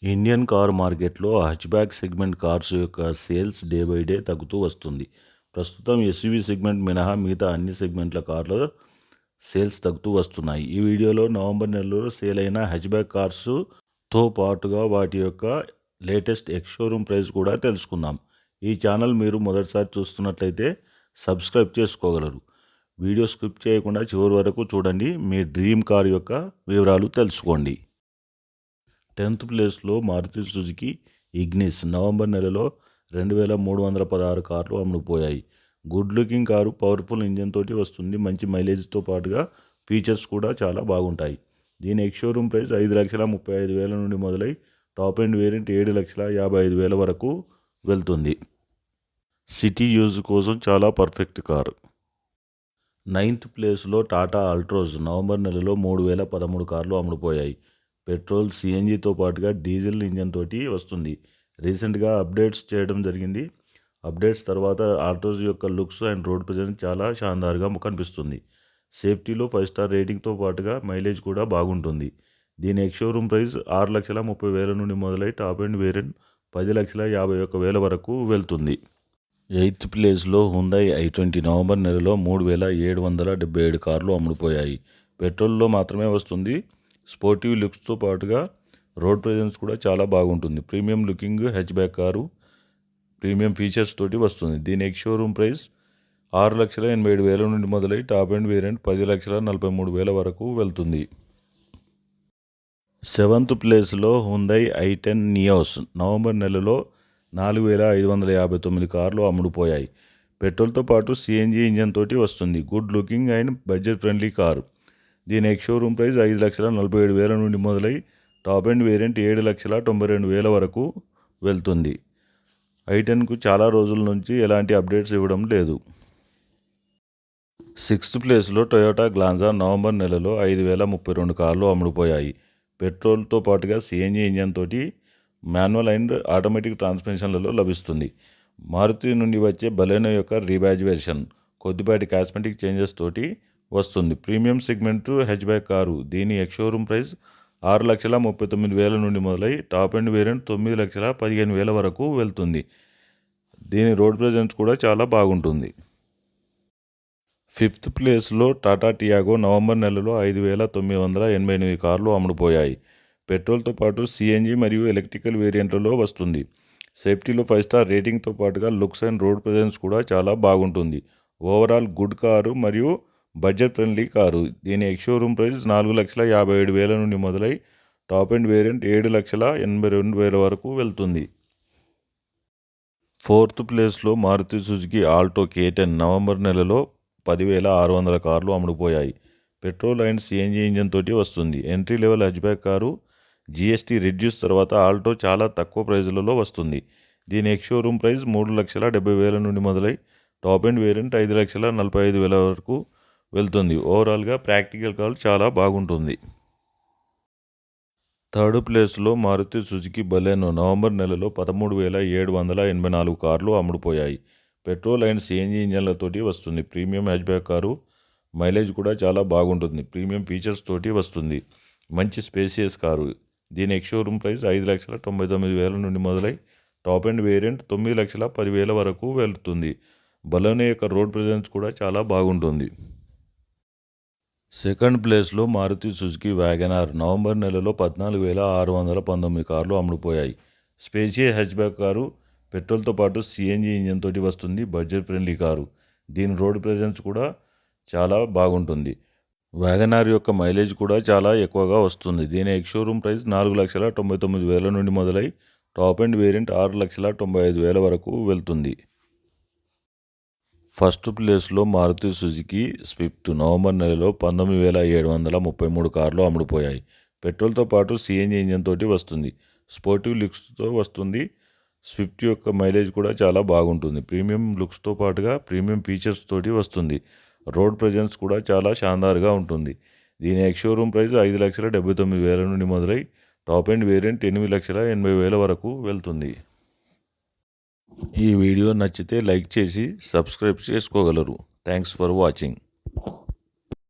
Indian car మార్కెట్లో hatchback segment cars యొక్క sales day by day తగ్గుతూ వస్తుంది. ప్రస్తుతం ఎస్యూవీ సెగ్మెంట్ మినహా మిగతా అన్ని సెగ్మెంట్ల కార్ల సేల్స్ తగ్గుతూ వస్తున్నాయి. ఈ వీడియోలో నవంబర్ నెలలో సేల్ అయిన హ్యాచ్‌బ్యాక్ కార్స్‌తో పాటుగా వాటి యొక్క లేటెస్ట్ ఎక్స్ షోరూమ్ ప్రైస్ కూడా తెలుసుకుందాం. ఈ ఛానల్ మీరు మొదటిసారి చూస్తున్నట్లయితే సబ్స్క్రైబ్ చేసుకోగలరు. వీడియో స్కిప్ చేయకుండా చివరి వరకు చూడండి. మీ డ్రీమ్ కార్ యొక్క వివరాలు తెలుసుకోండి. 10th ప్లేస్లో మారుతి సుజుకి ఇగ్నిస్ నవంబర్ నెలలో 2316 కార్లు అమ్ముడుపోయాయి. Good looking car, powerful engine తోటి వస్తుంది. మంచి మైలేజ్తో పాటుగా ఫీచర్స్ కూడా చాలా బాగుంటాయి. దీని ఎక్స్ షోరూమ్ ప్రైస్ 5,35,000 నుండి మొదలై టాప్ ఎండ్ వేరియంట్ 7,55,000 వరకు వెళ్తుంది. సిటీ యూజ్ కోసం చాలా పర్ఫెక్ట్ కారు. 9th ప్లేస్లో టాటా అల్ట్రోజ్ నవంబర్ నెలలో 3,013 కార్లు అమ్ముడుపోయాయి. పెట్రోల్, సిఎన్జితో పాటుగా డీజిల్ ఇంజన్ తోటి వస్తుంది. రీసెంట్గా అప్డేట్స్ చేయడం జరిగింది. అప్డేట్స్ తర్వాత ఆల్ట్రోజ్ యొక్క లుక్స్ అండ్ రోడ్ ప్రెజెన్స్ చాలా షాన్దార్గా కనిపిస్తుంది. సేఫ్టీలో 5 స్టార్ రేటింగ్తో పాటుగా మైలేజ్ కూడా బాగుంటుంది. దీని ఎక్స్ షోరూమ్ ప్రైస్ 6,30,000 నుండి మొదలై టాప్ ఎండ్ వేరియంట్ 10,51,000 వరకు వెళ్తుంది. 8th ప్లేస్లో హ్యుందాయ్ i20 నవంబర్ నెలలో 3,777 కార్లు అమ్ముడుపోయాయి. పెట్రోల్లో మాత్రమే వస్తుంది. స్పోర్టివ్ లుక్స్తో పాటుగా రోడ్ ప్రెజెన్స్ కూడా చాలా బాగుంటుంది. Premium looking hatchback car, premium features తోటి వస్తుంది. దీని ఎక్స్ షోరూమ్ ప్రైస్ 6,87,000 నుండి మొదలై టాప్ ఎండ్ వేరియంట్ 10,43,000 వరకు వెళ్తుంది. 7th ప్లేస్లో హ్యుందాయ్ i10 నియోస్ నవంబర్ నెలలో 4,559 కార్లు అమ్ముడుపోయాయి. పెట్రోల్తో పాటు సిఎన్జి ఇంజన్ తోటి వస్తుంది. Good looking and budget friendly car. దీని ఎక్స్ షోరూమ్ ప్రైస్ 5,47,000 నుండి మొదలై టాప్ ఎండ్ వేరియంట్ 7,92,000 వరకు వెళ్తుంది. i10కు చాలా రోజుల నుంచి ఎలాంటి అప్డేట్స్ ఇవ్వడం లేదు. 6th ప్లేస్లో టొయోటా గ్లాన్జా నవంబర్ నెలలో 5,032 కార్లు అమ్ముడుపోయాయి. పెట్రోల్తో పాటుగా సిఎన్జి ఇంజన్ తోటి మాన్యువల్ అండ్ ఆటోమేటిక్ ట్రాన్స్మిషన్లలో లభిస్తుంది. మారుతి నుండి వచ్చే బలెనో యొక్క రీబ్యాజ్ వెర్షన్ కొద్దిపాటి కాస్మెటిక్ చేంజెస్ తోటి వస్తుంది. Premium segment hatchback car. దీని ఎక్స్ షోరూమ్ ప్రైస్ 6,39,000 నుండి మొదలై టాప్ ఎండ్ వేరియంట్ 9,15,000 వరకు వెళ్తుంది. దీని రోడ్ ప్రెజెన్స్ కూడా చాలా బాగుంటుంది. 5th ప్లేస్లో టాటా టియాగో నవంబర్ నెలలో 5,988 కార్లు అమ్ముడుపోయాయి. పెట్రోల్తో పాటు సిఎన్జి మరియు ఎలక్ట్రికల్ వేరియంట్లలో వస్తుంది. సేఫ్టీలో 5 స్టార్ రేటింగ్తో పాటుగా లుక్స్ అండ్ రోడ్ ప్రెజెన్స్ కూడా చాలా బాగుంటుంది. ఓవరాల్ గుడ్ కారు మరియు బడ్జెట్ ఫ్రెండ్లీ కారు. దీని ఎక్స్ షోరూమ్ ప్రైస్ 4,57,000 నుండి మొదలై టాప్ ఎండ్ వేరియంట్ 7,82,000 వరకు వెళ్తుంది. 4th ప్లేస్లో Maruti Suzuki Alto K10 November నెలలో 10,600 కార్లు అమ్ముడుపోయాయి. పెట్రోల్ అండ్ సిఎన్జి ఇంజన్ తోటి వస్తుంది. Entry level hatchback car. GST reduce తర్వాత ఆల్టో చాలా తక్కువ ప్రైజ్లలో వస్తుంది. దీని ఎక్స్ షోరూమ్ ప్రైస్ 3,70,000 నుండి మొదలై టాప్ ఎండ్ వేరియంట్ 5,45,000 వరకు వెళ్తుంది. ఓవరాల్గా ప్రాక్టికల్ కార్ చాలా బాగుంటుంది. 3rd ప్లేస్లో మారుతి సుజుకి బలెనో నవంబర్ నెలలో 13,784 కార్లు అమ్ముడుపోయాయి. పెట్రోల్ అండ్ సిఎన్జి ఇంజన్లతోటి వస్తుంది. Premium hatchback car. మైలేజ్ కూడా చాలా బాగుంటుంది. ప్రీమియం ఫీచర్స్ తోటి వస్తుంది. మంచి స్పేసియస్ కారు. దీని ఎక్స్ షోరూమ్ ప్రైస్ 5,99,000 నుండి మొదలై టాప్ ఎండ్ వేరియంట్ 9,10,000 వరకు వెళ్తుంది. బలెనో యొక్క రోడ్ ప్రెజెన్స్ కూడా చాలా బాగుంటుంది. 2nd ప్లేస్లో మారుతి సుజుకి వ్యాగనార్ నవంబర్ నెలలో 14,619 కార్లు అమ్ముడుపోయాయి. Spacious hatchback car. పెట్రోల్తో పాటు సిఎన్జి ఇంజన్ తోటి వస్తుంది. Budget friendly car. దీని రోడ్ ప్రెజెన్స్ కూడా చాలా బాగుంటుంది. వ్యాగనార్ యొక్క మైలేజ్ కూడా చాలా ఎక్కువగా వస్తుంది. దీని ఎక్స్ షోరూమ్ ప్రైస్ 4,99,000 నుండి మొదలై టాప్ ఎండ్ వేరియంట్ 6,95,000 వరకు వెళ్తుంది. 1st ప్లేస్లో మారుతి సుజుకి స్విఫ్ట్ నవంబర్ నెలలో 19,733 కార్లు అమ్ముడుపోయాయి. పెట్రోల్తో పాటు సిఎన్జి ఇంజన్ తోటి వస్తుంది. స్పోర్టివ్ లుక్స్తో వస్తుంది. స్విఫ్ట్ యొక్క మైలేజ్ కూడా చాలా బాగుంటుంది. ప్రీమియం లుక్స్తో పాటుగా ప్రీమియం ఫీచర్స్ తోటి వస్తుంది. రోడ్ ప్రెజెన్స్ కూడా చాలా షాన్దార్గా ఉంటుంది. దీని ఎక్స్ షోరూమ్ ప్రైస్ 5,79,000 నుండి మొదలై టాప్ ఎండ్ వేరియంట్ 8,80,000 వరకు వెళ్తుంది. ఈ వీడియో నచ్చితే లైక్ చేసి సబ్స్క్రైబ్ చేసుకోగలరు. Thanks for watching.